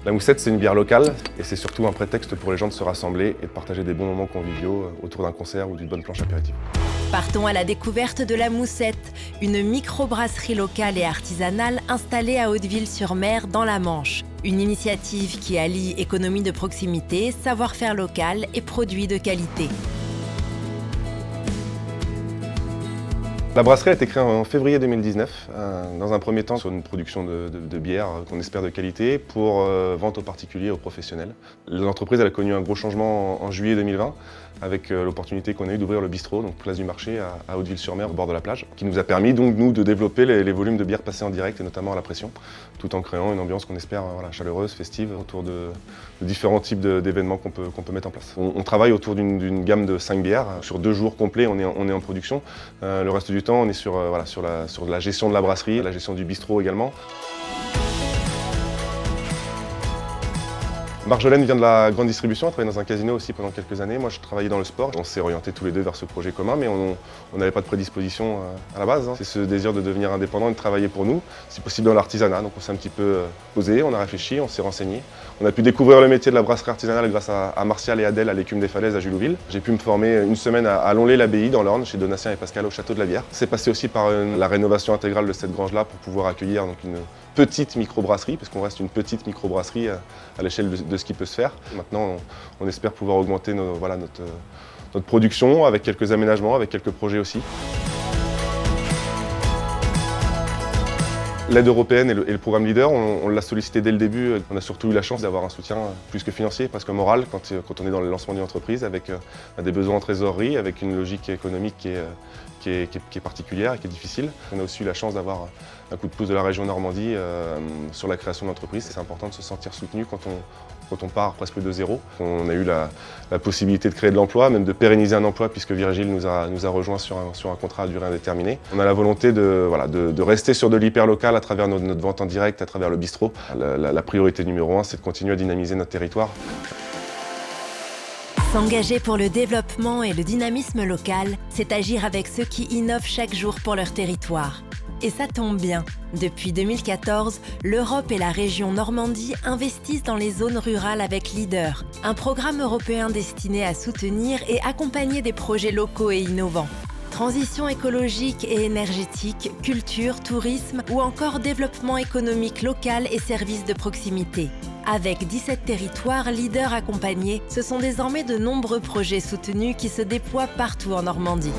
La Moussette, c'est une bière locale et c'est surtout un prétexte pour les gens de se rassembler et de partager des bons moments conviviaux autour d'un concert ou d'une bonne planche apéritive. Partons à la découverte de la Moussette, une microbrasserie locale et artisanale installée à Hauteville-sur-Mer dans la Manche. Une initiative qui allie économie de proximité, savoir-faire local et produits de qualité. La brasserie a été créée en février 2019, dans un premier temps sur une production de bière qu'on espère de qualité pour vente aux particuliers et aux professionnels. L'entreprise elle a connu un gros changement en juillet 2020 avec l'opportunité qu'on a eu d'ouvrir le bistrot, donc place du marché à Hauteville-sur-Mer au bord de la plage, qui nous a permis donc nous de développer les volumes de bière passés en direct et notamment à la pression, tout en créant une ambiance qu'on espère chaleureuse, festive, autour de différents types d'événements qu'on peut mettre en place. On travaille autour d'une gamme de 5 bières. Sur 2 jours complets, on est en production. Le reste du temps, on est sur la gestion de la brasserie, la gestion du bistrot également. Marjolaine vient de la grande distribution, elle travaillait dans un casino aussi pendant quelques années. Moi, je travaillais dans le sport. On s'est orientés tous les deux vers ce projet commun, mais on n'avait pas de prédisposition à la base. C'est ce désir de devenir indépendant et de travailler pour nous, si possible dans l'artisanat. Donc on s'est un petit peu posé, on a réfléchi, on s'est renseigné. On a pu découvrir le métier de la brasserie artisanale grâce à Martial et Adèle à l'Écume des Falaises à Julouville. J'ai pu me former une semaine à Lonlay-l'Abbaye dans l'Orne, chez Donatien et Pascal au Château de la Bière. C'est passé aussi par la rénovation intégrale de cette grange-là pour pouvoir accueillir donc, une petite microbrasserie, parce qu'on reste une petite microbrasserie à l'échelle de ce qui peut se faire. Maintenant, on espère pouvoir augmenter notre production avec quelques aménagements, avec quelques projets aussi. L'aide européenne et le programme Leader, on l'a sollicité dès le début. On a surtout eu la chance d'avoir un soutien plus que financier, presque moral, quand on est dans le lancement d'une entreprise, avec des besoins en trésorerie, avec une logique économique qui est particulière et qui est difficile. On a aussi eu la chance d'avoir un coup de pouce de la région Normandie sur la création de l'entreprise. C'est important de se sentir soutenu quand on part presque de zéro. On a eu la possibilité de créer de l'emploi, même de pérenniser un emploi, puisque Virgile nous a rejoints sur un contrat à durée indéterminée. On a la volonté de rester sur de l'hyper local à travers notre vente en direct, à travers le bistrot. La priorité numéro 1, c'est de continuer à dynamiser notre territoire. S'engager pour le développement et le dynamisme local, c'est agir avec ceux qui innovent chaque jour pour leur territoire. Et ça tombe bien. Depuis 2014, l'Europe et la région Normandie investissent dans les zones rurales avec Leader, un programme européen destiné à soutenir et accompagner des projets locaux et innovants. Transition écologique et énergétique, culture, tourisme ou encore développement économique local et services de proximité. Avec 17 territoires Leader accompagnés, ce sont désormais de nombreux projets soutenus qui se déploient partout en Normandie.